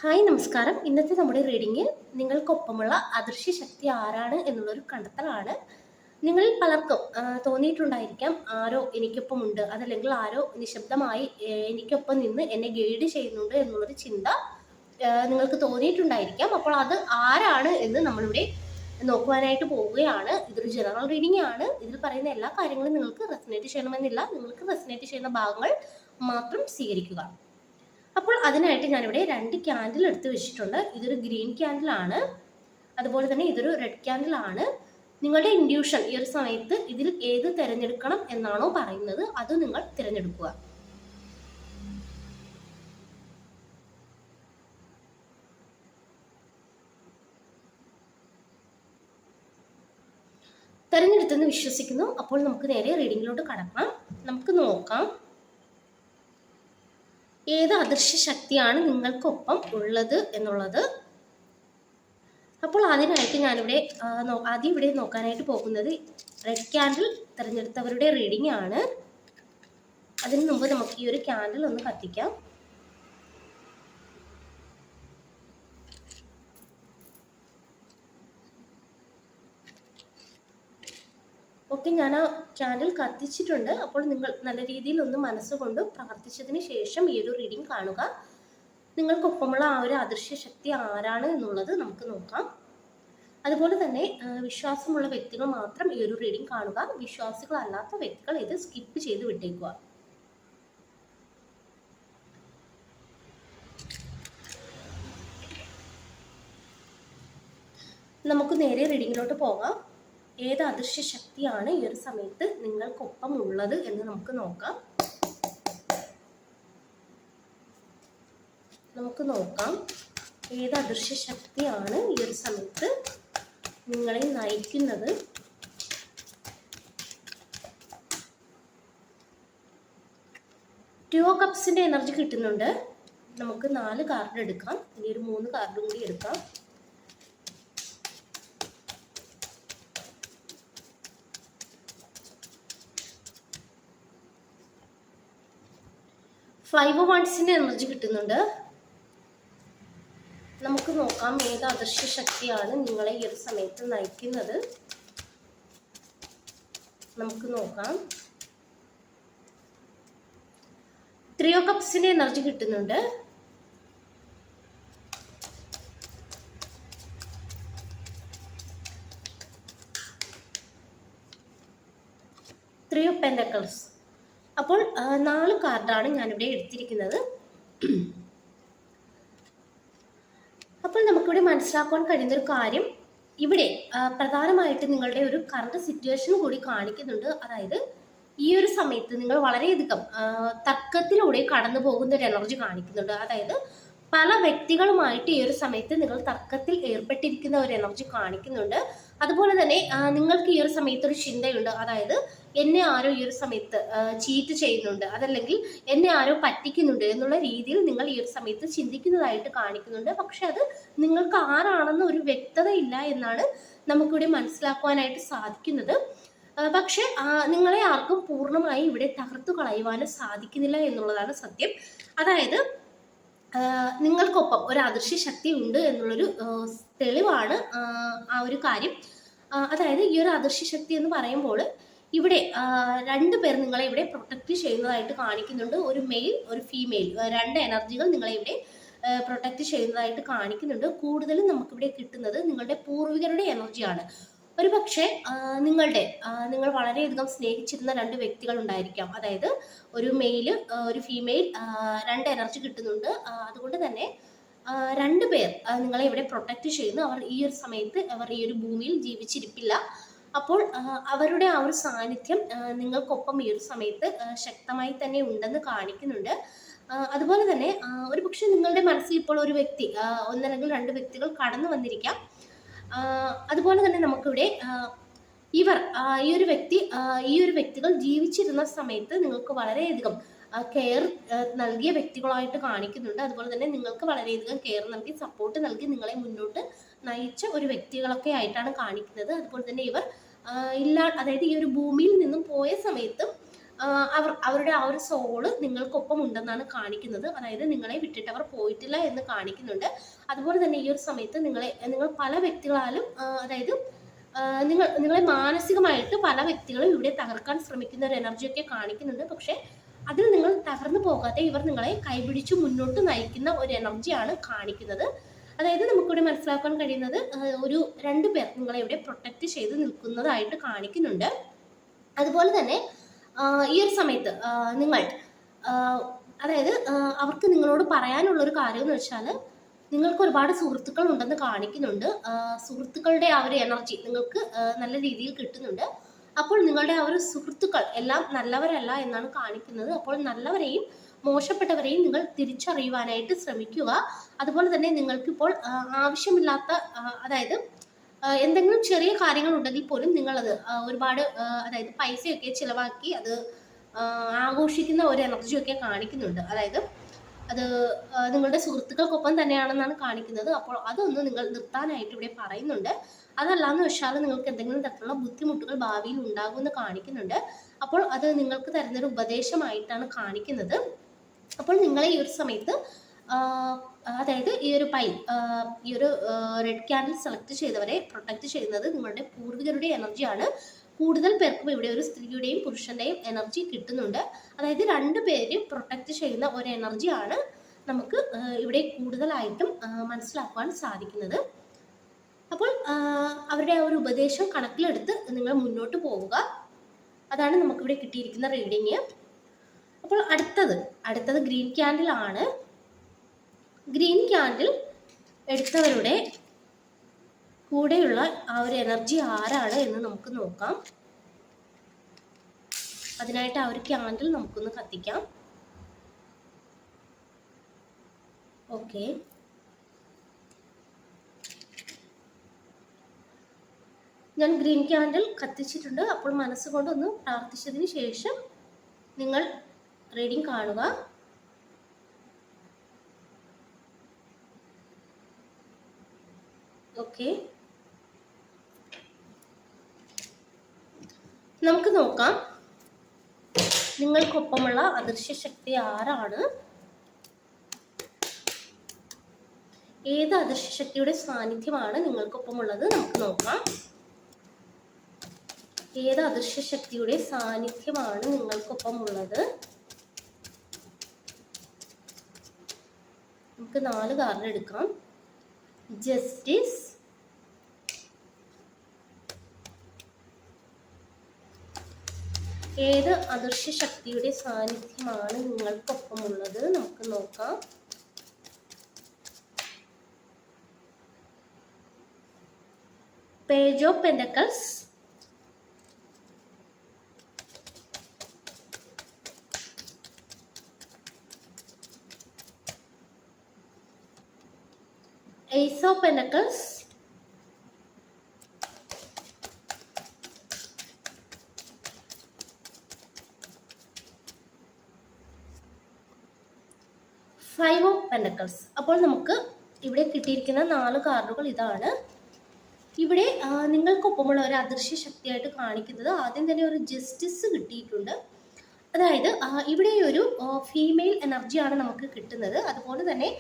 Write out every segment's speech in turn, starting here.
Hi നമസ്കാരം. ഇന്നത്തെ നമ്മുടെ റീഡിങ്ങിൽ നിങ്ങൾക്കൊപ്പമുള്ള അദൃശ്യ ശക്തി ആരാണ് എന്നുള്ളൊരു കണ്ടെത്തലാണ്. നിങ്ങളിൽ പലർക്കും തോന്നിയിട്ടുണ്ടായിരിക്കാം, ആരോ എനിക്കൊപ്പം ഉണ്ട്, അതല്ലെങ്കിൽ ആരോ നിശബ്ദമായി എനിക്കൊപ്പം നിന്ന് എന്നെ ഗൈഡ് ചെയ്യുന്നുണ്ട് എന്നുള്ളൊരു ചിന്ത നിങ്ങൾക്ക് തോന്നിയിട്ടുണ്ടായിരിക്കാം. അപ്പോൾ അത് ആരാണ് എന്ന് നമ്മളിവിടെ നോക്കുവാനായിട്ട് പോവുകയാണ്. ഇതൊരു ജനറൽ റീഡിംഗ് ആണ്. ഇതിൽ പറയുന്ന എല്ലാ കാര്യങ്ങളും നിങ്ങൾക്ക് റെസനേറ്റ് ചെയ്യണമെന്നില്ല. നിങ്ങൾക്ക് റെസനേറ്റ് ചെയ്യുന്ന ഭാഗങ്ങൾ മാത്രം സ്വീകരിക്കുക. അപ്പോൾ അതിനായിട്ട് ഞാനിവിടെ 2 ക്യാൻഡിൽ എടുത്ത് വെച്ചിട്ടുണ്ട്. ഇതൊരു ഗ്രീൻ ക്യാൻഡിൽ ആണ്, അതുപോലെ തന്നെ ഇതൊരു റെഡ് ക്യാൻഡിൽ ആണ്. നിങ്ങളുടെ ഇൻഡ്യൂഷൻ ഈ ഒരു സമയത്ത് ഇതിൽ ഏത് തിരഞ്ഞെടുക്കണം എന്നാണോ പറയുന്നത് അത് നിങ്ങൾ തിരഞ്ഞെടുക്കുക. തിരഞ്ഞെടുത്തെന്ന് വിശ്വസിക്കുന്നു. അപ്പോൾ നമുക്ക് നേരെ റീഡിങ്ങിലോട്ട് കടക്കാം. നമുക്ക് നോക്കാം ഏത് അദൃശ്യ ശക്തിയാണ് നിങ്ങൾക്കൊപ്പം ഉള്ളത് എന്നുള്ളത്. അപ്പോൾ അതിനായിട്ട് ഞാനിവിടെ ആദ്യം ഇവിടെ നോക്കാനായിട്ട് പോകുന്നത് റെഡ് ക്യാൻഡിൽ തിരഞ്ഞെടുത്തവരുടെ റീഡിംഗ് ആണ്. അതിനു മുമ്പ് നമുക്ക് ഈ ഒരു ക്യാൻഡിൽ ഒന്ന് കത്തിക്കാം. ഓക്കെ, ഞാൻ ആ ക്യാൻഡിൽ കത്തിച്ചിട്ടുണ്ട്. അപ്പോൾ നിങ്ങൾ നല്ല രീതിയിൽ ഒന്ന് മനസ്സുകൊണ്ട് പ്രാർത്ഥിച്ചതിന് ശേഷം ഈ ഒരു റീഡിംഗ് കാണുക. നിങ്ങൾക്കൊപ്പമുള്ള ആ ഒരു അദൃശ്യ ശക്തി ആരാണ് എന്നുള്ളത് നമുക്ക് നോക്കാം. അതുപോലെ തന്നെ വിശ്വാസമുള്ള വ്യക്തികൾ മാത്രം ഈ ഒരു റീഡിംഗ് കാണുക. വിശ്വാസികളല്ലാത്ത വ്യക്തികൾ ഇത് സ്കിപ്പ് ചെയ്ത് വിട്ടേക്കുക. നമുക്ക് നേരെ റീഡിങ്ങിലോട്ട് പോകാം. ഏത് അദൃശ്യ ശക്തിയാണ് ഈ ഒരു സമയത്ത് നിങ്ങൾക്കൊപ്പം ഉള്ളത് എന്ന് നമുക്ക് നോക്കാം. ഏത് അദൃശ്യ ശക്തിയാണ് ഈ ഒരു സമയത്ത് നിങ്ങളെ നയിക്കുന്നത്. ടു ഓഫ് കപ്സിന്റെ എനർജി കിട്ടുന്നുണ്ട്. നമുക്ക് 4 കാർഡ് എടുക്കാം. ഇനി ഒരു 3 കാർഡും കൂടി എടുക്കാം. ഫൈവ് ഓഫ് വൺസിന്റെ എനർജി കിട്ടുന്നുണ്ട്. നമുക്ക് നോക്കാം ഏത് അദൃശ്യ ശക്തിയാണ് നിങ്ങളെ ഈ ഒരു സമയത്ത് നയിക്കുന്നത്. നമുക്ക് നോക്കാം. 3 ഓഫ് കപ്സിന്റെ എനർജി കിട്ടുന്നുണ്ട്. 3 ഓഫ് പെന്റക്കിൾസ്. അപ്പോൾ 4 കാർഡാണ് ഞാനിവിടെ എടുത്തിരിക്കുന്നത്. അപ്പോൾ നമുക്കിവിടെ മനസ്സിലാക്കാൻ കഴിയുന്നൊരു കാര്യം, ഇവിടെ പ്രധാനമായിട്ട് നിങ്ങളുടെ ഒരു കറണ്ട് സിറ്റുവേഷൻ കൂടി കാണിക്കുന്നുണ്ട്. അതായത് ഈ ഒരു സമയത്ത് നിങ്ങൾ വളരെയധികം തർക്കത്തിലൂടെ കടന്നു പോകുന്ന ഒരു എനർജി കാണിക്കുന്നുണ്ട്. അതായത് പല വ്യക്തികളുമായിട്ട് ഈ ഒരു സമയത്ത് നിങ്ങൾ തർക്കത്തിൽ ഏർപ്പെട്ടിരിക്കുന്ന ഒരു എനർജി കാണിക്കുന്നുണ്ട്. അതുപോലെ തന്നെ നിങ്ങൾക്ക് ഈ ഒരു സമയത്ത് ഒരു ചിന്തയുണ്ട്. അതായത് എന്നെ ആരോ ഈ ഒരു സമയത്ത് ചീറ്റ് ചെയ്യുന്നുണ്ട്, അതല്ലെങ്കിൽ എന്നെ ആരോ പറ്റിക്കുന്നുണ്ട് എന്നുള്ള രീതിയിൽ നിങ്ങൾ ഈ ഒരു സമയത്ത് ചിന്തിക്കുന്നതായിട്ട് കാണിക്കുന്നുണ്ട്. പക്ഷെ അത് നിങ്ങൾക്ക് ആരാണെന്ന് ഒരു വ്യക്തത ഇല്ല എന്നാണ് നമുക്കിവിടെ മനസ്സിലാക്കുവാനായിട്ട് സാധിക്കുന്നത്. പക്ഷെ നിങ്ങളെ ആർക്കും പൂർണ്ണമായി ഇവിടെ തകർത്തു കളയുവാനും സാധിക്കുന്നില്ല എന്നുള്ളതാണ് സത്യം. അതായത് നിങ്ങൾക്കൊപ്പം ഒരു അദൃശ്യ ശക്തി ഉണ്ട് എന്നുള്ളൊരു തെളിവാണ് ആ ഒരു കാര്യം. അതായത് ഈ ഒരു അദൃശ്യ ശക്തി എന്ന് പറയുമ്പോൾ ഇവിടെ 2 പേർ നിങ്ങളെ ഇവിടെ പ്രൊട്ടക്റ്റ് ചെയ്യുന്നതായിട്ട് കാണിക്കുന്നുണ്ട്. ഒരു മെയിൽ, ഒരു ഫീമെയിൽ, 2 എനർജികൾ നിങ്ങളെ ഇവിടെ പ്രൊട്ടക്റ്റ് ചെയ്യുന്നതായിട്ട് കാണിക്കുന്നുണ്ട്. കൂടുതലും നമുക്കിവിടെ കിട്ടുന്നത് നിങ്ങളുടെ പൂർവികരുടെ എനർജിയാണ്. ഒരു പക്ഷേ നിങ്ങൾ വളരെയധികം സ്നേഹിച്ചിരുന്ന 2 വ്യക്തികൾ ഉണ്ടായിരിക്കാം. അതായത് ഒരു മെയിൽ, ഒരു ഫീമെയിൽ, 2 എനർജി കിട്ടുന്നുണ്ട്. അതുകൊണ്ട് തന്നെ 2 പേർ നിങ്ങളെ ഇവിടെ പ്രൊട്ടക്റ്റ് ചെയ്യുന്നു. അവർ ഈ ഒരു സമയത്ത് ഈ ഒരു ഭൂമിയിൽ ജീവിച്ചിരിപ്പില്ല. അപ്പോൾ അവരുടെ ആ ഒരു സാന്നിധ്യം നിങ്ങൾക്കൊപ്പം ഈ ഒരു സമയത്ത് ശക്തമായി തന്നെ ഉണ്ടെന്ന് കാണിക്കുന്നുണ്ട്. അതുപോലെ തന്നെ ഒരു പക്ഷെ നിങ്ങളുടെ മനസ്സിൽ ഇപ്പോൾ ഒരു വ്യക്തി, ഒന്നല്ലെങ്കിൽ 2 വ്യക്തികൾ കടന്നു വന്നിരിക്കാം. അതുപോലെ തന്നെ നമുക്കിവിടെ ഈ ഒരു വ്യക്തികൾ ജീവിച്ചിരുന്ന സമയത്ത് നിങ്ങൾക്ക് വളരെയധികം കെയർ നൽകിയ വ്യക്തികളായിട്ട് കാണിക്കുന്നുണ്ട്. അതുപോലെ തന്നെ നിങ്ങൾക്ക് വളരെയധികം കെയർ നൽകി, സപ്പോർട്ട് നൽകി നിങ്ങളെ മുന്നോട്ട് നയിച്ച ഒരു വ്യക്തികളൊക്കെ ആയിട്ടാണ് കാണിക്കുന്നത്. അതുപോലെ തന്നെ ഇവർ അതായത് ഈ ഒരു ഭൂമിയിൽ നിന്നും പോയ സമയത്തും അവരുടെ ആ ഒരു സോള് നിങ്ങൾക്കൊപ്പം ഉണ്ടെന്നാണ് കാണിക്കുന്നത്. അതായത് നിങ്ങളെ വിട്ടിട്ട് അവർ പോയിട്ടില്ല എന്ന് കാണിക്കുന്നുണ്ട്. അതുപോലെ തന്നെ ഈ ഒരു സമയത്ത് നിങ്ങൾ പല വ്യക്തികളാലും അതായത് നിങ്ങളെ മാനസികമായിട്ട് പല വ്യക്തികളും ഇവിടെ തകർക്കാൻ ശ്രമിക്കുന്ന ഒരു എനർജിയൊക്കെ കാണിക്കുന്നുണ്ട്. പക്ഷെ അതിൽ നിങ്ങൾ തകർന്നു പോകാതെ ഇവർ നിങ്ങളെ കൈപിടിച്ച് മുന്നോട്ട് നയിക്കുന്ന ഒരു എനർജിയാണ് കാണിക്കുന്നത്. അതായത് നമുക്കിവിടെ മനസ്സിലാക്കാൻ കഴിയുന്നത് ഒരു 2 പേർ നിങ്ങളെ ഇവിടെ പ്രൊട്ടക്റ്റ് ചെയ്ത് നിൽക്കുന്നതായിട്ട് കാണിക്കുന്നുണ്ട്. അതുപോലെ തന്നെ ഈ ഒരു സമയത്ത് നിങ്ങൾ അതായത് അവർക്ക് നിങ്ങളോട് പറയാനുള്ള ഒരു കാര്യം എന്ന് വെച്ചാൽ നിങ്ങൾക്ക് ഒരുപാട് സുഹൃത്തുക്കൾ ഉണ്ടെന്ന് കാണിക്കുന്നുണ്ട്. സുഹൃത്തുക്കളുടെ ആ ഒരു എനർജി നിങ്ങൾക്ക് നല്ല രീതിയിൽ കിട്ടുന്നുണ്ട്. അപ്പോൾ നിങ്ങളുടെ ആ ഒരു സുഹൃത്തുക്കൾ എല്ലാം നല്ലവരല്ല എന്നാണ് കാണിക്കുന്നത്. അപ്പോൾ നല്ലവരെയും മോശപ്പെട്ടവരെയും നിങ്ങൾ തിരിച്ചറിയുവാനായിട്ട് ശ്രമിക്കുക. അതുപോലെ തന്നെ നിങ്ങൾക്കിപ്പോൾ ആവശ്യമില്ലാത്ത അതായത് എന്തെങ്കിലും ചെറിയ കാര്യങ്ങൾ ഉണ്ടെങ്കിൽ പോലും നിങ്ങളത് ഒരുപാട് അതായത് പൈസയൊക്കെ ചിലവാക്കി അത് ആഘോഷിക്കുന്ന ഒരു എനർജിയൊക്കെ കാണിക്കുന്നുണ്ട്. അതായത് അത് നിങ്ങളുടെ സുഹൃത്തുക്കൾക്കൊപ്പം തന്നെയാണെന്നാണ് കാണിക്കുന്നത്. അപ്പോൾ അതൊന്ന് നിങ്ങൾ നിർത്താനായിട്ട് ഇവിടെ പറയുന്നുണ്ട്. അതല്ലാന്ന് വെച്ചാൽ നിങ്ങൾക്ക് എന്തെങ്കിലും തരത്തിലുള്ള ബുദ്ധിമുട്ടുകൾ ഭാവിയിൽ ഉണ്ടാകുമെന്ന് കാണിക്കുന്നുണ്ട്. അപ്പോൾ അത് നിങ്ങൾക്ക് തരുന്നൊരു ഉപദേശമായിട്ടാണ് കാണിക്കുന്നത്. അപ്പോൾ നിങ്ങളെ ഈ ഒരു സമയത്ത് അതായത് ഈ ഒരു ഈ ഒരു റെഡ് ക്യാൻഡിൽ സെലക്ട് ചെയ്തവരെ പ്രൊട്ടക്ട് ചെയ്യുന്നത് നിങ്ങളുടെ പൂർവികരുടെ എനർജിയാണ്. കൂടുതൽ പേർക്കും ഇവിടെ ഒരു സ്ത്രീയുടെയും പുരുഷന്റെയും എനർജി കിട്ടുന്നുണ്ട്. അതായത് 2 പേര് പ്രൊട്ടക്ട് ചെയ്യുന്ന ഒരു എനർജിയാണ് നമുക്ക് ഇവിടെ കൂടുതലായിട്ടും മനസ്സിലാക്കുവാൻ സാധിക്കുന്നത്. അപ്പോൾ അവരുടെ ആ ഒരു ഉപദേശം കണക്കിലെടുത്ത് നിങ്ങൾ മുന്നോട്ട് പോവുക. അതാണ് നമുക്കിവിടെ കിട്ടിയിരിക്കുന്ന റീഡിങ്. അപ്പോൾ അടുത്തത് ഗ്രീൻ ക്യാൻഡിൽ ആണ്. ഗ്രീൻ ക്യാൻഡിൽ എടുത്തവരുടെ കൂടെയുള്ള ആ ഒരു എനർജി ആരാണ് എന്ന് നമുക്ക് നോക്കാം. അതിനായിട്ട് ആ ഒരു ക്യാൻഡിൽ നമുക്കൊന്ന് കത്തിക്കാം. ഓക്കെ, ഞാൻ ഗ്രീൻ ക്യാൻഡിൽ കത്തിച്ചിട്ടുണ്ട്. അപ്പോൾ മനസ്സുകൊണ്ടൊന്ന് പ്രാർത്ഥിച്ചതിന് ശേഷം നിങ്ങൾ റീഡിങ് കാണുക. ഓക്കെ, നമുക്ക് നോക്കാം നിങ്ങൾക്കൊപ്പമുള്ള അദൃശ്യ ശക്തി ആരാണ്, ഏത് അദൃശ്യ ശക്തിയുടെ സാന്നിധ്യമാണ് നിങ്ങൾക്കൊപ്പമുള്ളത്. നമുക്ക് നോക്കാം ഏത് അദൃശ്യ ശക്തിയുടെ സാന്നിധ്യമാണ് നിങ്ങൾക്കൊപ്പമുള്ളത്. നമുക്ക് 4 കാർഡ് എടുക്കാം. ജസ്റ്റിസ്, ഏത് അദൃശ്യ ശക്തിയുടെ സാന്നിധ്യമാണ് നിങ്ങൾക്കൊപ്പമുള്ളത്. നമുക്ക് നോക്കാം. Page of pentacles, Ace of Pentacles, Five of Pentacles. അപ്പോൾ നമുക്ക് ഇവിടെ കിട്ടിയിരിക്കുന്ന 4 കാർഡുകൾ ഇതാണ്. ഇവിടെ നിങ്ങൾക്കൊപ്പമുള്ള ഒരു അദൃശ്യ ശക്തിയായിട്ട് കാണിക്കുന്നത് ആദ്യം തന്നെ ഒരു ജസ്റ്റിസ് കിട്ടിയിട്ടുണ്ട്. അതായത് ഇവിടെ ഒരു ഫീമെയിൽ എനർജിയാണ് നമുക്ക് കിട്ടുന്നത്. അതുപോലെ തന്നെ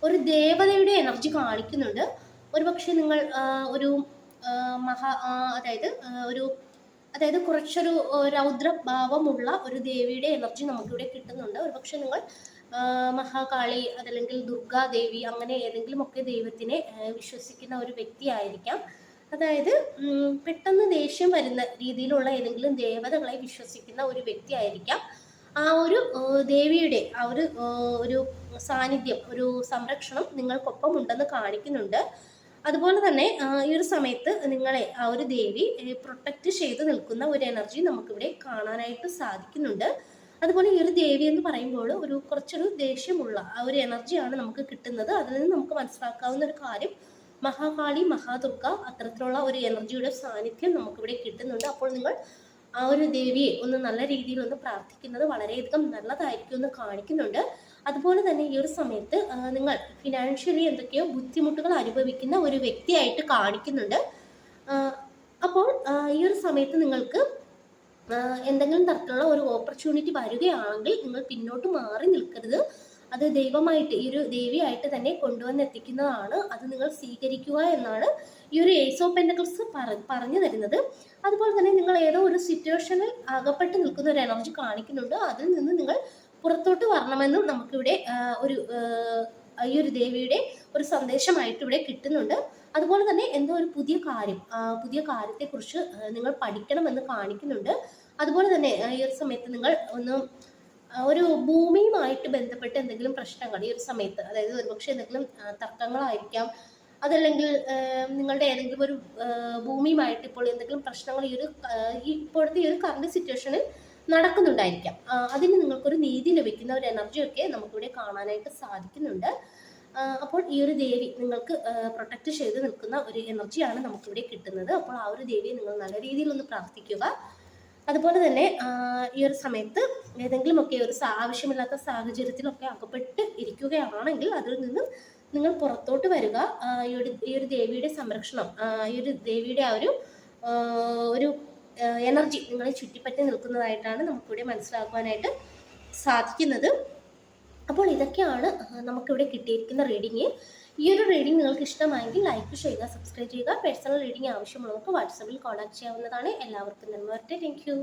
ഒരു ദേവതയുടെ എനർജി കാണിക്കുന്നുണ്ട്. ഒരുപക്ഷെ നിങ്ങൾ ഒരു അതായത് കുറച്ചൊരു രൗദ്രഭാവമുള്ള ഒരു ദേവിയുടെ എനർജി നമുക്കിവിടെ കിട്ടുന്നുണ്ട്. ഒരുപക്ഷെ നിങ്ങൾ മഹാകാളി അതല്ലെങ്കിൽ ദുർഗാദേവി അങ്ങനെ ഏതെങ്കിലും ഒക്കെ ദൈവത്തിനെ വിശ്വസിക്കുന്ന ഒരു വ്യക്തിയായിരിക്കാം. അതായത് പെട്ടെന്ന് ദേഷ്യം വരുന്ന രീതിയിലുള്ള ഏതെങ്കിലും ദേവതകളെ വിശ്വസിക്കുന്ന ഒരു വ്യക്തിയായിരിക്കാം. ആ ഒരു ദേവിയുടെ ആ ഒരു സാന്നിധ്യം, ഒരു സംരക്ഷണം നിങ്ങൾക്കൊപ്പം ഉണ്ടെന്ന് കാണിക്കുന്നുണ്ട്. അതുപോലെ തന്നെ ഈ ഒരു സമയത്ത് നിങ്ങളെ ആ ഒരു ദേവി പ്രൊട്ടക്റ്റ് ചെയ്ത് നിൽക്കുന്ന ഒരു എനർജി നമുക്കിവിടെ കാണാനായിട്ട് സാധിക്കുന്നുണ്ട്. അതുപോലെ ഈ ഒരു ദേവി എന്ന് പറയുമ്പോൾ കുറച്ചൊരു ദേഷ്യമുള്ള ആ ഒരു എനർജിയാണ് നമുക്ക് കിട്ടുന്നത്. അതിൽ നിന്ന് നമുക്ക് മനസ്സിലാക്കാവുന്ന ഒരു കാര്യം മഹാകാളി, മഹാദുർഗ അത്തരത്തിലുള്ള ഒരു എനർജിയുടെ സാന്നിധ്യം നമുക്കിവിടെ കിട്ടുന്നുണ്ട്. അപ്പോൾ നിങ്ങൾ ആ ഒരു ദേവിയെ ഒന്ന് നല്ല രീതിയിൽ ഒന്ന് പ്രാർത്ഥിക്കുന്നത് വളരെയധികം നല്ലതായിരിക്കും എന്ന് കാണിക്കുന്നുണ്ട്. അതുപോലെ തന്നെ ഈ ഒരു സമയത്ത് നിങ്ങൾ ഫിനാൻഷ്യലി എന്തൊക്കെയോ ബുദ്ധിമുട്ടുകൾ അനുഭവിക്കുന്ന ഒരു വ്യക്തിയായിട്ട് കാണിക്കുന്നുണ്ട്. അപ്പോൾ ഈ ഒരു സമയത്ത് നിങ്ങൾക്ക് എന്തെങ്കിലും തരത്തിലുള്ള ഒരു ഓപ്പർച്യൂണിറ്റി വരികയാണെങ്കിൽ നിങ്ങൾ പിന്നോട്ട് മാറി നിൽക്കരുത്. അത് ദൈവമായിട്ട്, ഈ ഒരു ദേവിയായിട്ട് തന്നെ കൊണ്ടുവന്ന് എത്തിക്കുന്നതാണ്. അത് നിങ്ങൾ സ്വീകരിക്കുക എന്നാണ് ഈ ഒരു ഏസ് ഓഫ് പെന്റക്കിൾസ് പറഞ്ഞു തരുന്നത്. അതുപോലെ തന്നെ നിങ്ങൾ ഏതോ ഒരു സിറ്റുവേഷനിൽ അകപ്പെട്ട് നിൽക്കുന്ന ഒരു എനർജി കാണിക്കുന്നുണ്ട്. അതിൽ നിന്ന് നിങ്ങൾ പുറത്തോട്ട് വരണമെന്നും നമുക്കിവിടെ ഒരു ഈ ഒരു ദേവിയുടെ ഒരു സന്ദേശമായിട്ട് ഇവിടെ കിട്ടുന്നുണ്ട്. അതുപോലെ തന്നെ എന്തോ ഒരു പുതിയ കാര്യത്തെക്കുറിച്ച് നിങ്ങൾ പഠിക്കണമെന്ന് കാണിക്കുന്നുണ്ട്. അതുപോലെ തന്നെ ഈ ഒരു സമയത്ത് നിങ്ങൾ ഒരു ഭൂമിയുമായിട്ട് ബന്ധപ്പെട്ട് എന്തെങ്കിലും പ്രശ്നങ്ങൾ ഈ ഒരു സമയത്ത്, അതായത് ഒരുപക്ഷെ എന്തെങ്കിലും തർക്കങ്ങളായിരിക്കാം, അതല്ലെങ്കിൽ നിങ്ങളുടെ ഏതെങ്കിലും ഒരു ഭൂമിയുമായിട്ട് ഇപ്പോൾ എന്തെങ്കിലും പ്രശ്നങ്ങൾ ഇപ്പോഴത്തെ ഈ ഒരു കറണ്ട് സിറ്റുവേഷനിൽ നടക്കുന്നുണ്ടായിരിക്കാം. അതിന് നിങ്ങൾക്കൊരു നീതി ലഭിക്കുന്ന ഒരു എനർജിയൊക്കെ നമുക്കിവിടെ കാണാനായിട്ട് സാധിക്കുന്നുണ്ട്. അപ്പോൾ ഈ ഒരു ദേവി നിങ്ങൾക്ക് പ്രൊട്ടക്റ്റ് ചെയ്ത് നിൽക്കുന്ന ഒരു എനർജിയാണ് നമുക്കിവിടെ കിട്ടുന്നത്. അപ്പോൾ ആ ഒരു ദേവിയെ നിങ്ങൾ നല്ല രീതിയിൽ ഒന്ന് പ്രാർത്ഥിക്കുക. അതുപോലെ തന്നെ ഈ ഒരു സമയത്ത് ഏതെങ്കിലുമൊക്കെ ഒരു ആവശ്യമില്ലാത്ത സാഹചര്യത്തിലൊക്കെ അകപ്പെട്ട് ഇരിക്കുകയാണെങ്കിൽ അതിൽ നിന്നും നിങ്ങൾ പുറത്തോട്ട് വരിക. ഈ ഒരു ദേവിയുടെ സംരക്ഷണം, ഈ ഒരു ദേവിയുടെ ആ ഒരു എനർജി നിങ്ങളെ ചുറ്റിപ്പറ്റി നിൽക്കുന്നതായിട്ടാണ് നമുക്കിവിടെ മനസ്സിലാക്കുവാനായിട്ട് സാധിക്കുന്നത്. അപ്പോൾ ഇതൊക്കെയാണ് നമുക്കിവിടെ കിട്ടിയിരിക്കുന്ന റീഡിങ്. ഈ ഒരു റീഡിംഗ് നിങ്ങൾക്ക് ഇഷ്ടമായെങ്കിൽ ലൈക്ക് ചെയ്യുക, സബ്സ്ക്രൈബ് ചെയ്യുക. പേഴ്സണൽ റീഡിംഗ് ആവശ്യമുള്ളവർക്ക് വാട്സാപ്പിൽ കോൺടാക്ട് ചെയ്യാവുന്നതാണ്. എല്ലാവർക്കും നന്മ വരട്ടെ. Thank you.